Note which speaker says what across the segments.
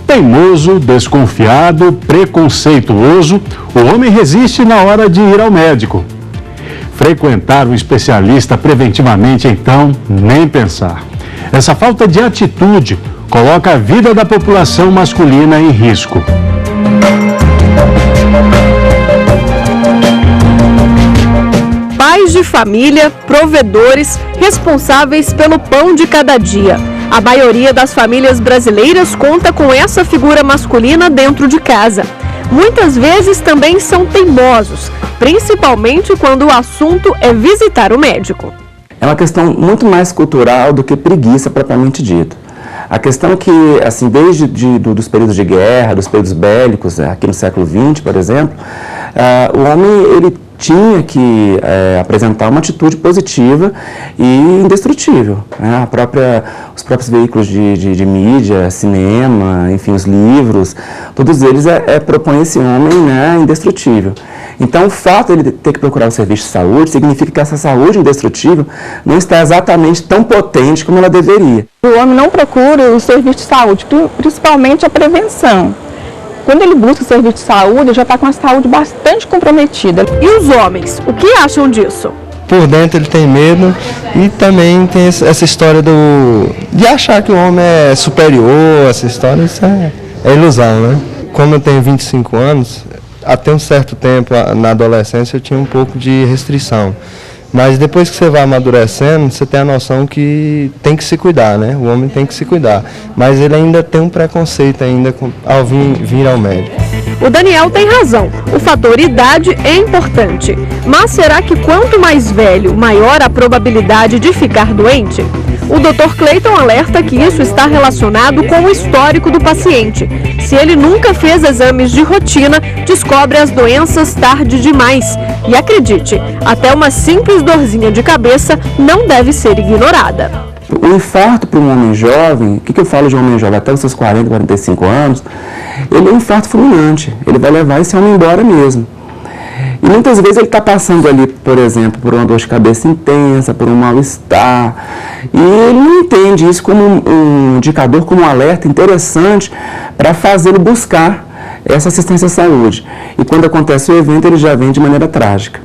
Speaker 1: Teimoso, desconfiado, preconceituoso, o homem resiste na hora de ir ao médico. Frequentar um especialista preventivamente, então, nem pensar. Essa falta de atitude coloca a vida da população masculina em risco.
Speaker 2: Pais de família, provedores, responsáveis pelo pão de cada dia. A maioria das famílias brasileiras conta com essa figura masculina dentro de casa. Muitas vezes também são teimosos, principalmente quando o assunto é visitar o médico.
Speaker 3: É uma questão muito mais cultural do que preguiça propriamente dita. A questão é que, assim, desde dos períodos de guerra, dos períodos bélicos, aqui no século XX, por exemplo, o homem ele tinha que apresentar uma atitude positiva e indestrutível, né? Os próprios veículos de mídia, cinema, enfim, os livros, todos eles propõem esse homem, né, indestrutível. Então, o fato de ele ter que procurar o serviço de saúde significa que essa saúde indestrutível não está exatamente tão potente como ela deveria.
Speaker 4: O homem não procura o serviço de saúde, principalmente a prevenção. Quando ele busca o serviço de saúde, ele já está com a saúde bastante comprometida.
Speaker 2: E os homens, o que acham disso?
Speaker 5: Por dentro ele tem medo e também tem essa história de achar que o homem é superior, essa história, isso é ilusão, né? Como eu tenho 25 anos, até um certo tempo, na adolescência, eu tinha um pouco de restrição. Mas depois que você vai amadurecendo, você tem a noção que tem que se cuidar, né? O homem tem que se cuidar. Mas ele ainda tem um preconceito ainda ao vir ao médico.
Speaker 2: O Daniel tem razão. O fator idade é importante. Mas será que quanto mais velho, maior a probabilidade de ficar doente? O Dr. Clayton alerta que isso está relacionado com o histórico do paciente. Se ele nunca fez exames de rotina, descobre as doenças tarde demais. E acredite, até uma simples dorzinha de cabeça não deve ser ignorada.
Speaker 3: O infarto para um homem jovem, o que eu falo de um homem jovem até os seus 40, 45 anos, ele é um infarto fulminante, ele vai levar esse homem embora mesmo. E muitas vezes ele está passando ali, por exemplo, por uma dor de cabeça intensa, por um mal-estar, e ele não entende isso como um indicador, como um alerta interessante para fazê-lo buscar essa assistência à saúde. E quando acontece o evento, ele já vem de maneira trágica.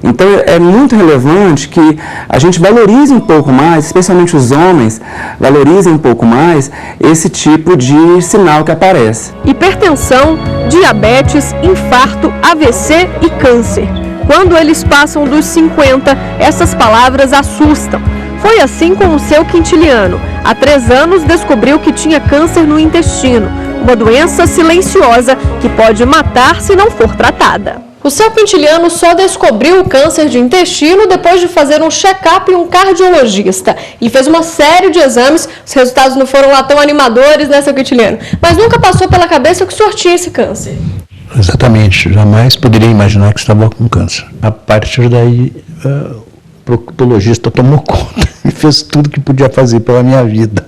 Speaker 3: Então é muito relevante que a gente valorize um pouco mais, especialmente os homens, valorizem um pouco mais esse tipo de sinal que aparece.
Speaker 2: Hipertensão, diabetes, infarto, AVC e câncer. Quando eles passam dos 50, essas palavras assustam. Foi assim com o seu Quintiliano. Há 3 anos descobriu que tinha câncer no intestino, uma doença silenciosa que pode matar se não for tratada. O seu Quintiliano só descobriu o câncer de intestino depois de fazer um check-up em um cardiologista. E fez uma série de exames, os resultados não foram lá tão animadores, né, seu Quintiliano? Mas nunca passou pela cabeça que o senhor tinha esse câncer.
Speaker 6: Exatamente, jamais poderia imaginar que estava com câncer. A partir daí, o proctologista tomou conta e fez tudo que podia fazer pela minha vida.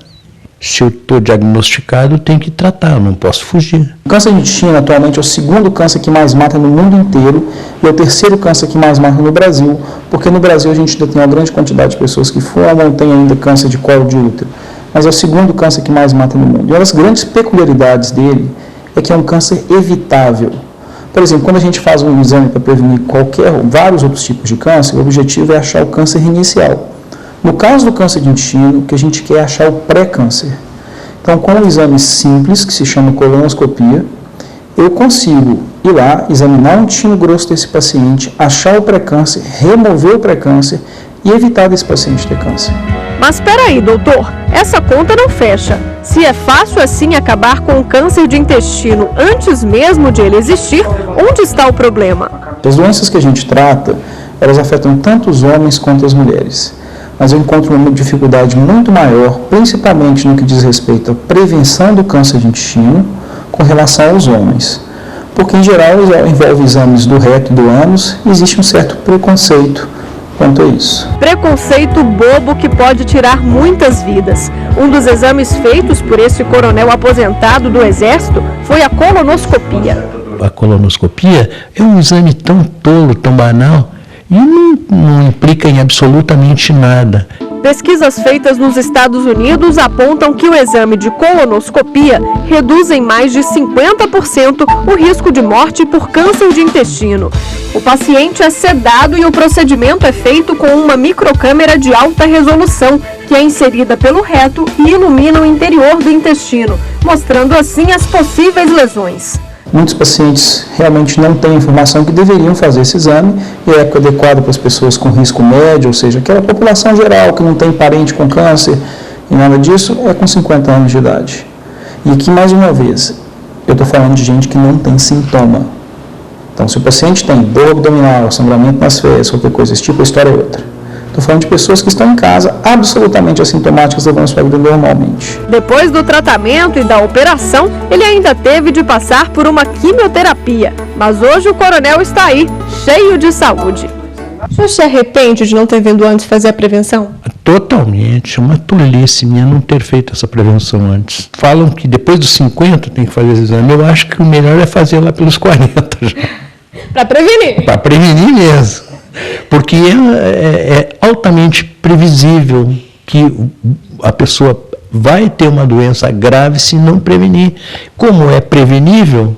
Speaker 6: Se eu estou diagnosticado, eu tenho que tratar, eu não posso fugir.
Speaker 7: O câncer de intestino atualmente é o 2º câncer que mais mata no mundo inteiro e é o 3º câncer que mais mata no Brasil, porque no Brasil a gente ainda tem uma grande quantidade de pessoas que fumam, tem ainda câncer de colo de útero, mas é o 2º câncer que mais mata no mundo. E uma das grandes peculiaridades dele é que é um câncer evitável. Por exemplo, quando a gente faz um exame para prevenir vários outros tipos de câncer, o objetivo é achar o câncer inicial. No caso do câncer de intestino, o que a gente quer é achar o pré-câncer. Então, com um exame simples, que se chama colonoscopia, eu consigo ir lá, examinar o intestino grosso desse paciente, achar o pré-câncer, remover o pré-câncer e evitar desse paciente ter câncer.
Speaker 2: Mas espera aí, doutor, essa conta não fecha. Se é fácil assim acabar com o câncer de intestino antes mesmo de ele existir, onde está o problema?
Speaker 7: As doenças que a gente trata, elas afetam tanto os homens quanto as mulheres. Mas eu encontro uma dificuldade muito maior, principalmente no que diz respeito à prevenção do câncer de intestino com relação aos homens. Porque, em geral, envolve exames do reto e do ânus e existe um certo preconceito quanto a isso.
Speaker 2: Preconceito bobo que pode tirar muitas vidas. Um dos exames feitos por esse coronel aposentado do Exército foi a colonoscopia.
Speaker 6: A colonoscopia é um exame tão tolo, tão banal, e não implica em absolutamente nada.
Speaker 2: Pesquisas feitas nos Estados Unidos apontam que o exame de colonoscopia reduz em mais de 50% o risco de morte por câncer de intestino. O paciente é sedado e o procedimento é feito com uma microcâmera de alta resolução, que é inserida pelo reto e ilumina o interior do intestino, mostrando assim as possíveis lesões.
Speaker 7: Muitos pacientes realmente não têm informação que deveriam fazer esse exame e é adequado para as pessoas com risco médio, ou seja, aquela população geral que não tem parente com câncer e nada disso, é com 50 anos de idade. E aqui, mais uma vez, eu estou falando de gente que não tem sintoma. Então, se o paciente tem dor abdominal, sangramento nas fezes, qualquer coisa desse tipo, a história é outra. Estou falando de pessoas que estão em casa, absolutamente assintomáticas, levando sua vida normalmente.
Speaker 2: Depois do tratamento e da operação, ele ainda teve de passar por uma quimioterapia. Mas hoje o coronel está aí, cheio de saúde. O senhor se arrepende de não ter vindo antes fazer a prevenção?
Speaker 6: Totalmente. É uma tolice minha não ter feito essa prevenção antes. Falam que depois dos 50 tem que fazer esse exame. Eu acho que o melhor é fazer lá pelos 40 já.
Speaker 2: Para prevenir?
Speaker 6: Para prevenir mesmo. Porque é altamente previsível que a pessoa vai ter uma doença grave se não prevenir. Como é prevenível,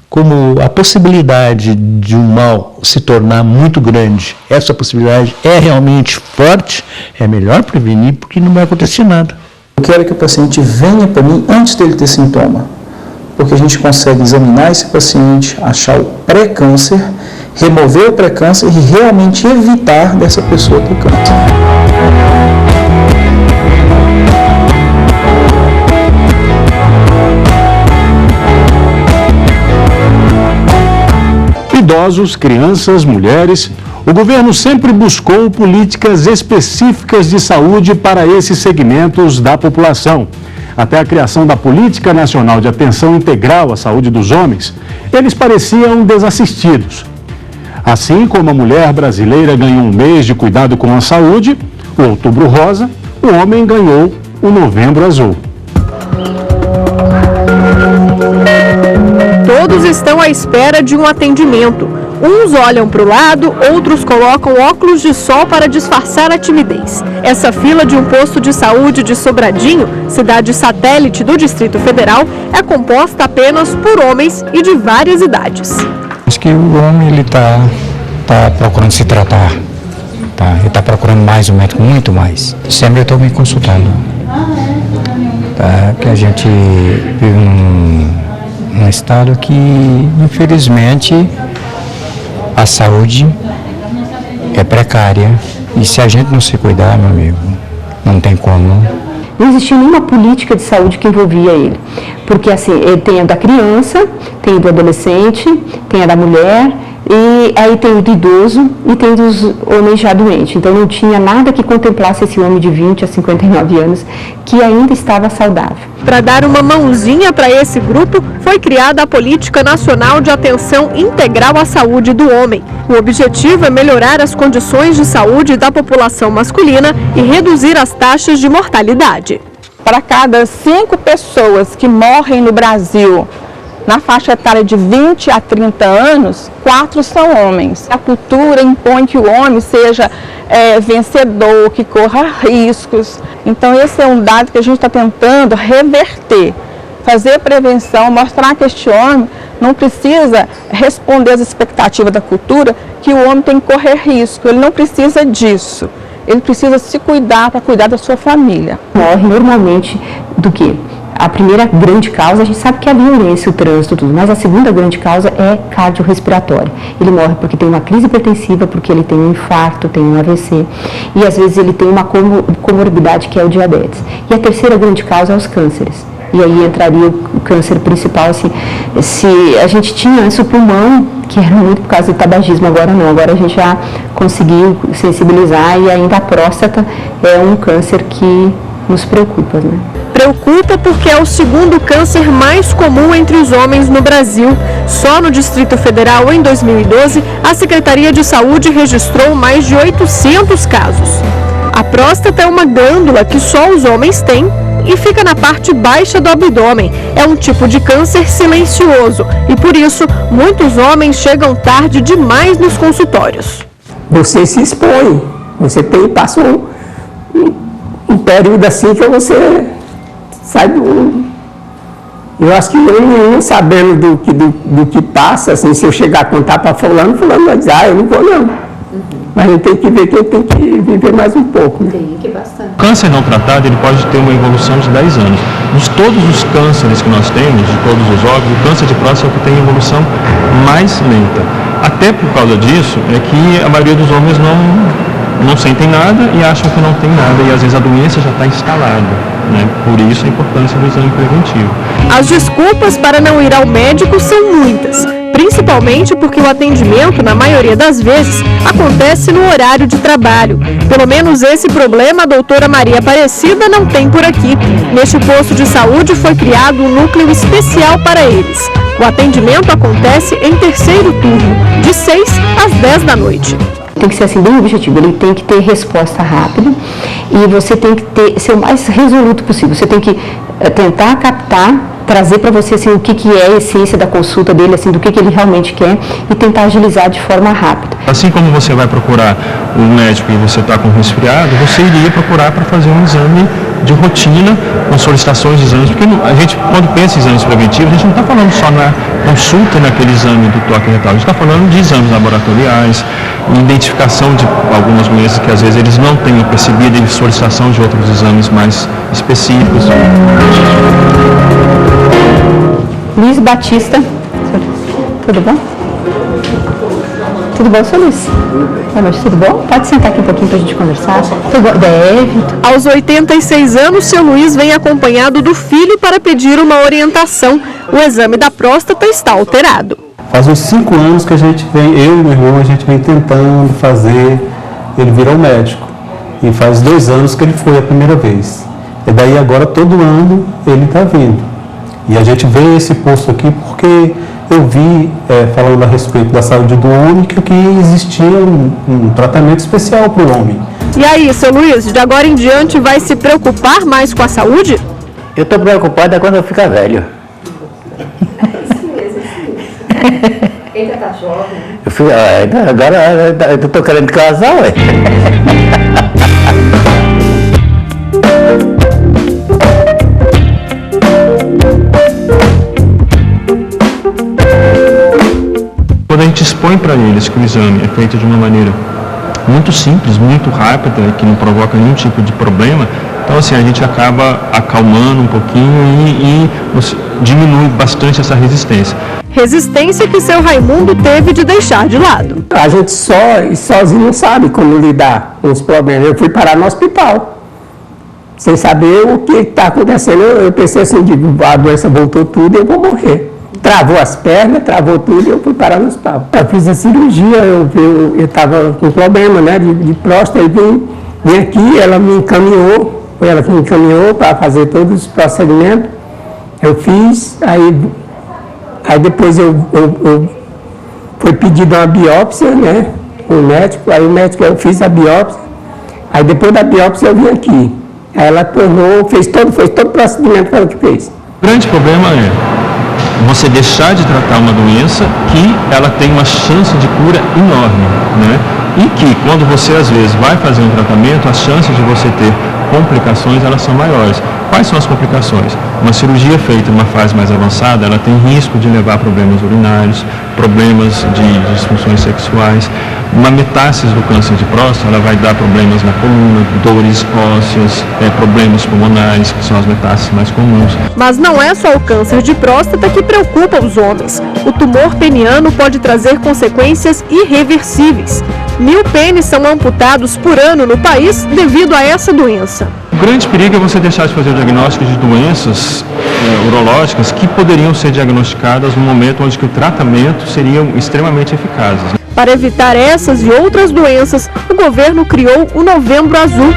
Speaker 6: como a possibilidade de um mal se tornar muito grande, essa possibilidade é realmente forte, é melhor prevenir porque não vai acontecer nada.
Speaker 7: Eu quero que o paciente venha para mim antes dele ter sintoma, porque a gente consegue examinar esse paciente, achar o pré-câncer, remover o pré-câncer e realmente evitar dessa pessoa ter câncer.
Speaker 1: Idosos, crianças, mulheres, o governo sempre buscou políticas específicas de saúde para esses segmentos da população. Até a criação da Política Nacional de Atenção Integral à Saúde dos Homens, eles pareciam desassistidos. Assim como a mulher brasileira ganhou um mês de cuidado com a saúde, o Outubro Rosa, o homem ganhou o Novembro Azul.
Speaker 2: Todos estão à espera de um atendimento. Uns olham para o lado, outros colocam óculos de sol para disfarçar a timidez. Essa fila de um posto de saúde de Sobradinho, cidade satélite do Distrito Federal, é composta apenas por homens e de várias idades.
Speaker 8: Acho que o homem ele tá procurando se tratar, tá? Ele está procurando mais um médico, muito mais. Sempre eu estou me consultando, tá? Que a gente vive num estado que, infelizmente, a saúde é precária e se a gente não se cuidar, meu amigo, não tem como.
Speaker 9: Não existia nenhuma política de saúde que envolvia ele, porque assim, ele tem a da criança, tem a do adolescente, tem a da mulher, e aí tem o do idoso e tem dos homens já doentes. Então não tinha nada que contemplasse esse homem de 20 a 59 anos que ainda estava saudável.
Speaker 2: Para dar uma mãozinha para esse grupo, foi criada a Política Nacional de Atenção Integral à Saúde do Homem. O objetivo é melhorar as condições de saúde da população masculina e reduzir as taxas de mortalidade.
Speaker 4: Para cada 5 pessoas que morrem no Brasil, na faixa etária de 20 a 30 anos, 4 são homens. A cultura impõe que o homem seja vencedor, que corra riscos. Então esse é um dado que a gente está tentando reverter, fazer prevenção, mostrar que este homem não precisa responder às expectativas da cultura, que o homem tem que correr risco, ele não precisa disso. Ele precisa se cuidar para cuidar da sua família.
Speaker 9: Morre normalmente do quê? A primeira grande causa, a gente sabe que é a violência, o trânsito, tudo, mas a segunda grande causa é cardiorrespiratória. Ele morre porque tem uma crise hipertensiva, porque ele tem um infarto, tem um AVC, e às vezes ele tem uma comorbidade que é o diabetes. E a terceira grande causa é os cânceres. E aí entraria o câncer principal, assim, se a gente tinha antes o pulmão, que era muito por causa do tabagismo, agora não, agora a gente já conseguiu sensibilizar e ainda a próstata é um câncer que nos preocupa, né?
Speaker 2: Preocupa porque é o segundo câncer mais comum entre os homens no Brasil. Só no Distrito Federal, em 2012, a Secretaria de Saúde registrou mais de 800 casos. A próstata é uma glândula que só os homens têm e fica na parte baixa do abdômen. É um tipo de câncer silencioso e, por isso, muitos homens chegam tarde demais nos consultórios.
Speaker 10: Você se expõe, você passa um período assim que você sai do... Eu acho que eu sabendo do que passa, assim, se eu chegar a contar para fulano vai dizer, eu não vou não. Mas a gente tem que ver que ele tem que viver mais um pouco. Né?
Speaker 9: Tem que bastante.
Speaker 11: O câncer não tratado, ele pode ter uma evolução de 10 anos. De todos os cânceres que nós temos, de todos os órgãos, o câncer de próstata é o que tem evolução mais lenta. Até por causa disso, é que a maioria dos homens não sentem nada e acham que não tem nada, e às vezes a doença já está instalada. Né? Por isso a importância do exame preventivo.
Speaker 2: As desculpas para não ir ao médico são muitas, principalmente porque o atendimento, na maioria das vezes, acontece no horário de trabalho. Pelo menos esse problema a doutora Maria Aparecida não tem por aqui. Neste posto de saúde foi criado um núcleo especial para eles. O atendimento acontece em terceiro turno, de 6 às 10 da noite.
Speaker 9: Tem que ser assim, bem objetivo, ele tem que ter resposta rápida e você tem que ser o mais resoluto possível. Você tem que tentar captar, trazer para você assim, o que é a essência da consulta dele, assim, do que ele realmente quer e tentar agilizar de forma rápida.
Speaker 11: Assim como você vai procurar um médico e você está com resfriado, você iria procurar para fazer um exame de rotina, com solicitações de exames, porque a gente, quando pensa em exames preventivos, a gente não está falando só na consulta naquele exame do toque retal, a gente está falando de exames laboratoriais, identificação de algumas doenças que às vezes eles não tenham percebido e solicitação de outros exames mais específicos.
Speaker 9: Luiz Batista, tudo bom? Tudo bom, seu Luiz? Boa noite, tudo bom? Pode sentar aqui um pouquinho para a gente conversar? Tudo bom? Deve.
Speaker 2: Aos 86 anos, seu Luiz vem acompanhado do filho para pedir uma orientação. O exame da próstata está alterado.
Speaker 12: Faz uns 5 anos que a gente vem, eu e meu irmão, a gente vem tentando fazer, ele virou médico. E faz 2 anos que ele foi a primeira vez. E daí agora, todo ano, ele está vindo. E a gente vê esse posto aqui porque eu vi, falando a respeito da saúde do homem, que aqui existia um tratamento especial para o homem.
Speaker 2: E aí, seu Luiz, de agora em diante vai se preocupar mais com a saúde?
Speaker 6: Eu estou preocupado quando eu ficar velho.
Speaker 9: Ainda está jovem.
Speaker 6: Agora eu estou querendo casar, ué.
Speaker 11: Quando a gente expõe para eles que o exame é feito de uma maneira muito simples, muito rápida, que não provoca nenhum tipo de problema, então assim, a gente acaba acalmando um pouquinho e diminui bastante essa resistência.
Speaker 2: Resistência que seu Raimundo teve de deixar de lado.
Speaker 10: A gente sozinho não sabe como lidar com os problemas. Eu fui parar no hospital, sem saber o que está acontecendo. Eu pensei assim, a doença voltou tudo e eu vou morrer. Travou as pernas, travou tudo e eu fui parar no hospital. Eu fiz a cirurgia, eu estava com problema, né, de próstata, e vim aqui, ela me encaminhou, foi ela que me encaminhou para fazer todos os procedimentos. Eu fiz, aí depois eu foi pedida uma biópsia, né, o médico, aí o médico, eu fiz a biópsia, aí depois da biópsia eu vim aqui. Aí ela fez todo o procedimento que ela que fez.
Speaker 11: O grande problema é você deixar de tratar uma doença que ela tem uma chance de cura enorme, né? E que quando você às vezes vai fazer um tratamento, as chances de você ter complicações, elas são maiores. Quais são as complicações? Uma cirurgia feita em uma fase mais avançada, ela tem risco de levar a problemas urinários, problemas de disfunções sexuais. Uma metástase do câncer de próstata, ela vai dar problemas na coluna, dores ósseas, problemas pulmonares, que são as metástases mais comuns.
Speaker 2: Mas não é só o câncer de próstata que preocupa os homens. O tumor peniano pode trazer consequências irreversíveis. 1000 pênis são amputados por ano no país devido a essa doença.
Speaker 11: O grande perigo é você deixar de fazer o diagnóstico de doenças urológicas que poderiam ser diagnosticadas no momento onde que o tratamento seria extremamente eficaz.
Speaker 2: Para evitar essas e outras doenças, o governo criou o Novembro Azul.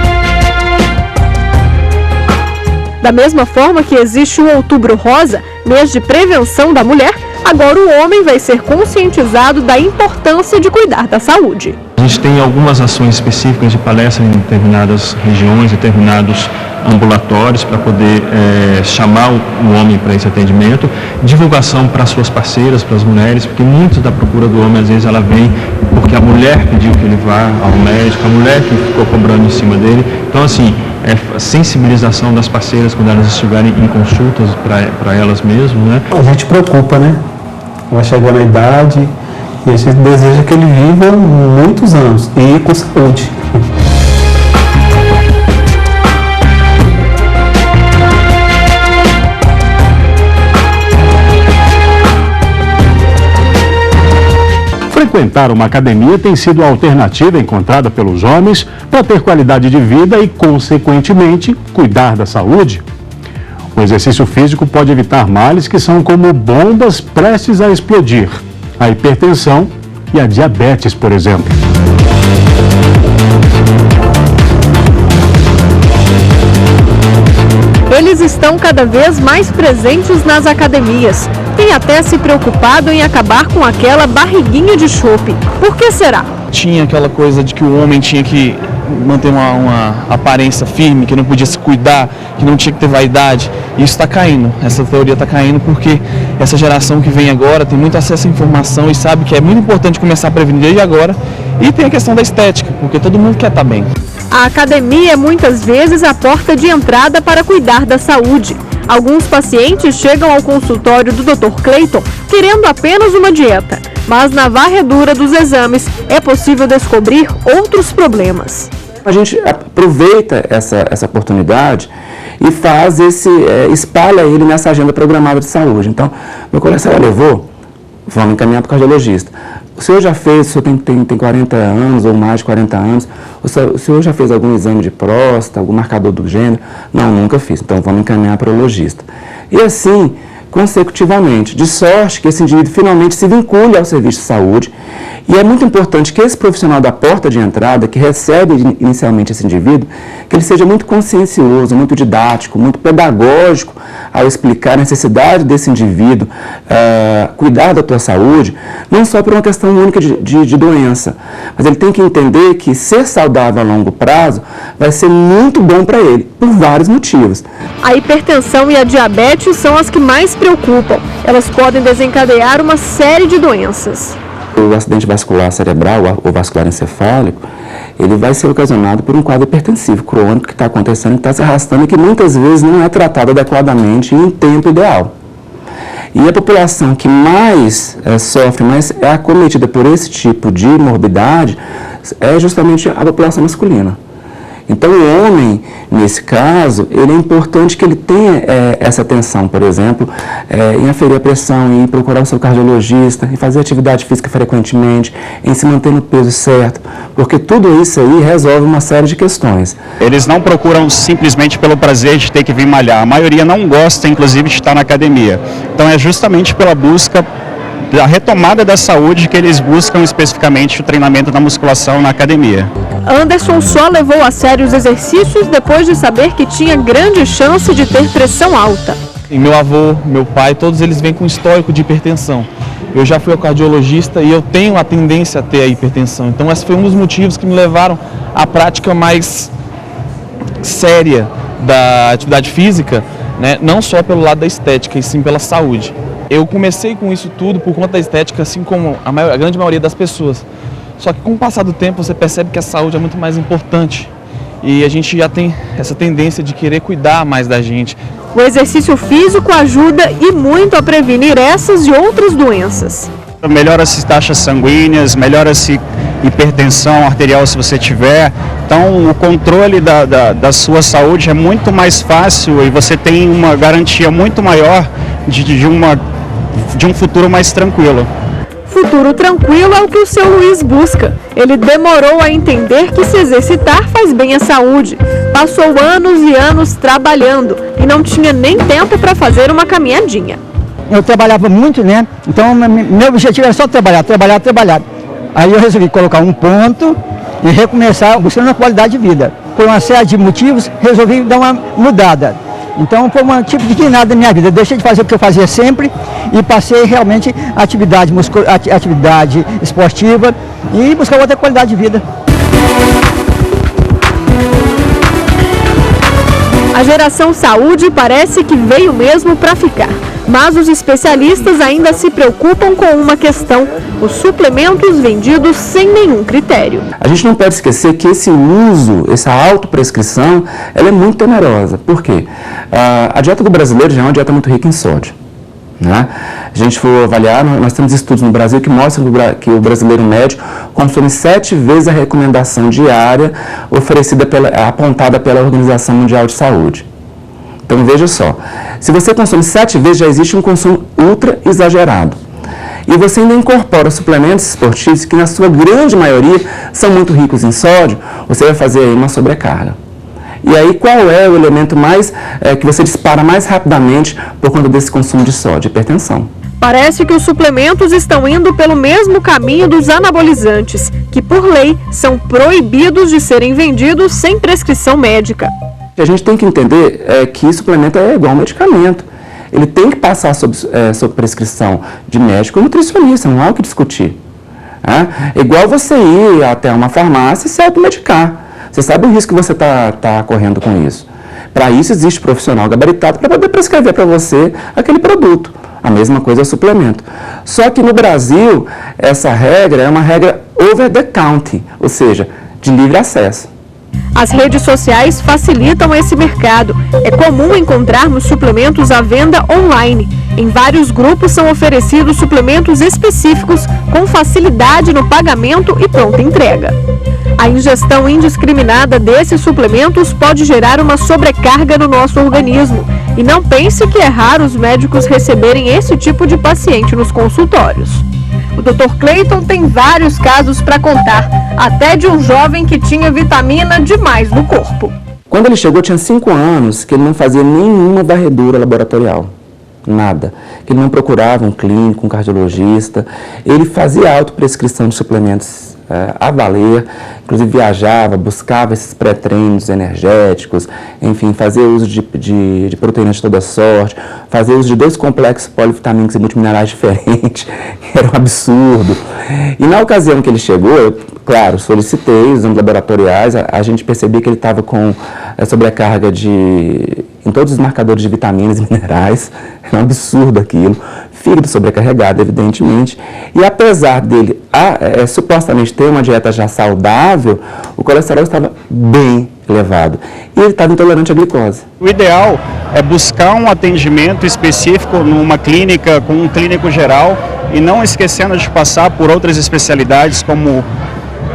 Speaker 2: Da mesma forma que existe o Outubro Rosa, mês de prevenção da mulher, agora o homem vai ser conscientizado da importância de cuidar da saúde.
Speaker 11: A gente tem algumas ações específicas de palestra em determinadas regiões, determinados ambulatórios para poder chamar o homem para esse atendimento, divulgação para suas parceiras, para as mulheres, porque muito da procura do homem às vezes ela vem porque a mulher pediu que ele vá ao médico, a mulher que ficou cobrando em cima dele. Então assim, sensibilização das parceiras quando elas estiverem em consultas para elas mesmas, né?
Speaker 12: A gente preocupa, né? Vai chegar na idade e a gente deseja que ele viva muitos anos e com saúde.
Speaker 1: Frequentar uma academia tem sido a alternativa encontrada pelos homens para ter qualidade de vida e, consequentemente, cuidar da saúde. O exercício físico pode evitar males que são como bombas prestes a explodir: a hipertensão e a diabetes, por exemplo.
Speaker 2: Eles estão cada vez mais presentes nas academias. Tem até se preocupado em acabar com aquela barriguinha de chope. Por que será?
Speaker 13: Tinha aquela coisa de que o homem tinha que manter uma aparência firme, que não podia se cuidar, que não tinha que ter vaidade. E isso está caindo, essa teoria está caindo porque essa geração que vem agora tem muito acesso à informação e sabe que é muito importante começar a prevenir desde agora. E tem a questão da estética, porque todo mundo quer estar bem.
Speaker 2: A academia é muitas vezes a porta de entrada para cuidar da saúde. Alguns pacientes chegam ao consultório do Dr. Clayton querendo apenas uma dieta, mas na varredura dos exames é possível descobrir outros problemas.
Speaker 3: A gente aproveita essa oportunidade e faz espalha ele nessa agenda programada de saúde. Então, meu colesterol elevou, vamos encaminhar para o cardiologista. O senhor já fez, o senhor tem 40 anos ou mais de 40 anos, o senhor já fez algum exame de próstata, algum marcador do gênero? Não, nunca fiz, então vamos encaminhar para o urologista. E assim, consecutivamente, de sorte que esse indivíduo finalmente se vincule ao serviço de saúde. E é muito importante que esse profissional da porta de entrada, que recebe inicialmente esse indivíduo, que ele seja muito consciencioso, muito didático, muito pedagógico ao explicar a necessidade desse indivíduo cuidar da tua saúde, não só por uma questão única de doença, mas ele tem que entender que ser saudável a longo prazo vai ser muito bom para ele, por vários motivos.
Speaker 2: A hipertensão e a diabetes são as que mais preocupam. Elas podem desencadear uma série de doenças.
Speaker 3: O acidente vascular cerebral ou vascular encefálico, ele vai ser ocasionado por um quadro hipertensivo crônico que está acontecendo, que está se arrastando e que muitas vezes não é tratado adequadamente em tempo ideal. E a população que mais sofre, mais é acometida por esse tipo de morbidade, é justamente a população masculina. Então, o homem, nesse caso, ele é importante que ele tenha essa atenção, por exemplo, em aferir a pressão, em procurar o seu cardiologista, em fazer atividade física frequentemente, em se manter no peso certo, porque tudo isso aí resolve uma série de questões.
Speaker 14: Eles não procuram simplesmente pelo prazer de ter que vir malhar, a maioria não gosta, inclusive, de estar na academia. Então, é justamente pela busca da retomada da saúde que eles buscam especificamente o treinamento da musculação na academia.
Speaker 2: Anderson só levou a sério os exercícios depois de saber que tinha grande chance de ter pressão alta.
Speaker 13: E meu avô, meu pai, todos eles vêm com histórico de hipertensão. Eu já fui ao cardiologista e eu tenho a tendência a ter a hipertensão. Então esse foi um dos motivos que me levaram à prática mais séria da atividade física, né? Não só pelo lado da estética, e sim pela saúde. Eu comecei com isso tudo por conta da estética, assim como a grande maioria das pessoas. Só que com o passar do tempo você percebe que a saúde é muito mais importante e a gente já tem essa tendência de querer cuidar mais da gente.
Speaker 2: O exercício físico ajuda e muito a prevenir essas e outras doenças.
Speaker 14: Melhora-se taxas sanguíneas, melhora-se hipertensão arterial se você tiver. Então o controle da sua saúde é muito mais fácil e você tem uma garantia muito maior de um futuro mais tranquilo.
Speaker 2: Futuro tranquilo é o que o seu Luiz busca. Ele demorou a entender que se exercitar faz bem à saúde. Passou anos e anos trabalhando e não tinha nem tempo para fazer uma caminhadinha.
Speaker 15: Eu trabalhava muito, né? Então meu objetivo era só trabalhar. Aí eu resolvi colocar um ponto e recomeçar buscando a qualidade de vida. Por uma série de motivos, resolvi dar uma mudada. Então foi um tipo de guinada da minha vida. Eu deixei de fazer o que eu fazia sempre e passei realmente a atividade esportiva e buscar outra qualidade de vida.
Speaker 2: A geração saúde parece que veio mesmo para ficar. Mas os especialistas ainda se preocupam com uma questão: os suplementos vendidos sem nenhum critério.
Speaker 3: A gente não pode esquecer que esse uso, essa autoprescrição, ela é muito temerosa. Por quê? A dieta do brasileiro já é uma dieta muito rica em sódio. Né? A gente for avaliar, nós temos estudos no Brasil que mostram que o brasileiro médio consome 7 vezes a recomendação diária apontada pela Organização Mundial de Saúde. Então veja só, se você consome 7 vezes, já existe um consumo ultra exagerado. E você ainda incorpora suplementos esportivos que na sua grande maioria são muito ricos em sódio, você vai fazer aí uma sobrecarga. E aí, qual é o elemento que você dispara mais rapidamente por conta desse consumo de sódio? Hipertensão.
Speaker 2: Parece que os suplementos estão indo pelo mesmo caminho dos anabolizantes, que por lei são proibidos de serem vendidos sem prescrição médica.
Speaker 3: A gente tem que entender que suplemento é igual ao medicamento. Ele tem que passar sob prescrição de médico ou nutricionista, não há o que discutir. É igual você ir até uma farmácia e se automedicar. Você sabe o risco que você está correndo com isso. Para isso existe profissional gabaritado para poder prescrever para você aquele produto. A mesma coisa é o suplemento. Só que no Brasil, essa regra é uma regra over the counter, ou seja, de livre acesso.
Speaker 2: As redes sociais facilitam esse mercado. É comum encontrarmos suplementos à venda online. Em vários grupos são oferecidos suplementos específicos com facilidade no pagamento e pronta entrega. A ingestão indiscriminada desses suplementos pode gerar uma sobrecarga no nosso organismo. E não pense que é raro os médicos receberem esse tipo de paciente nos consultórios. O Dr. Cleiton tem vários casos para contar, até de um jovem que tinha vitamina demais no corpo.
Speaker 3: Quando ele chegou, tinha 5 anos, que ele não fazia nenhuma varredura laboratorial. Nada. Que ele não procurava um clínico, um cardiologista. Ele fazia autoprescrição de suplementos a valer, inclusive viajava, buscava esses pré-treinos energéticos, enfim, fazia uso de proteínas de toda sorte, fazia uso de 2 complexos polivitamínicos e multiminerais diferentes, era um absurdo. E na ocasião que ele chegou, eu, claro, solicitei os exames laboratoriais, a gente percebia que ele estava com sobrecarga em todos os marcadores de vitaminas e minerais, é um absurdo aquilo, fígado sobrecarregado, evidentemente, e apesar dele supostamente ter uma dieta já saudável, o colesterol estava bem elevado e ele estava intolerante à glicose.
Speaker 14: O ideal é buscar um atendimento específico numa clínica, com um clínico geral, e não esquecendo de passar por outras especialidades como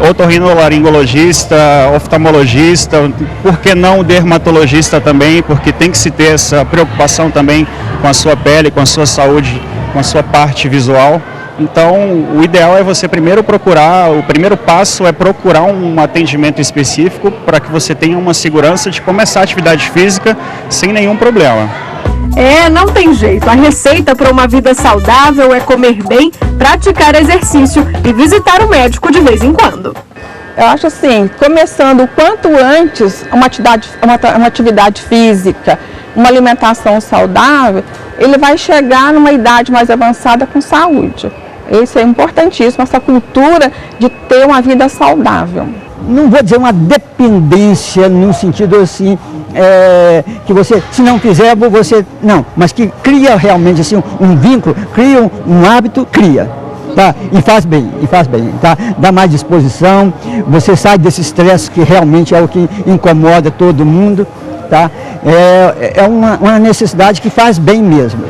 Speaker 14: otorrinolaringologista, oftalmologista, por que não dermatologista também, porque tem que se ter essa preocupação também com a sua pele, com a sua saúde, com a sua parte visual. Então, o ideal é você primeiro o primeiro passo é procurar um atendimento específico para que você tenha uma segurança de começar a atividade física sem nenhum problema.
Speaker 2: Não tem jeito. A receita para uma vida saudável é comer bem, praticar exercício e visitar o médico de vez em quando.
Speaker 4: Eu acho assim, começando o quanto antes uma atividade física, uma alimentação saudável, ele vai chegar numa idade mais avançada com saúde. Isso é importantíssimo, essa cultura de ter uma vida saudável.
Speaker 15: Não vou dizer uma dependência no sentido assim, que você, se não fizer, você... Não, mas que cria realmente assim, um vínculo, cria um hábito, cria. Tá? E faz bem, tá? Dá mais disposição, você sai desse estresse que realmente é o que incomoda todo mundo, tá? É uma necessidade que faz bem mesmo.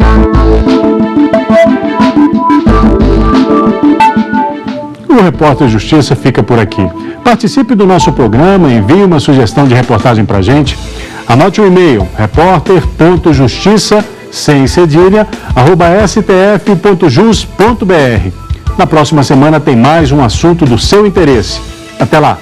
Speaker 1: O Repórter Justiça fica por aqui. Participe do nosso programa, envie uma sugestão de reportagem para a gente. Anote o e-mail, repórter.justiça, sem cedilha, @stf.jus.br. Na próxima semana tem mais um assunto do seu interesse. Até lá!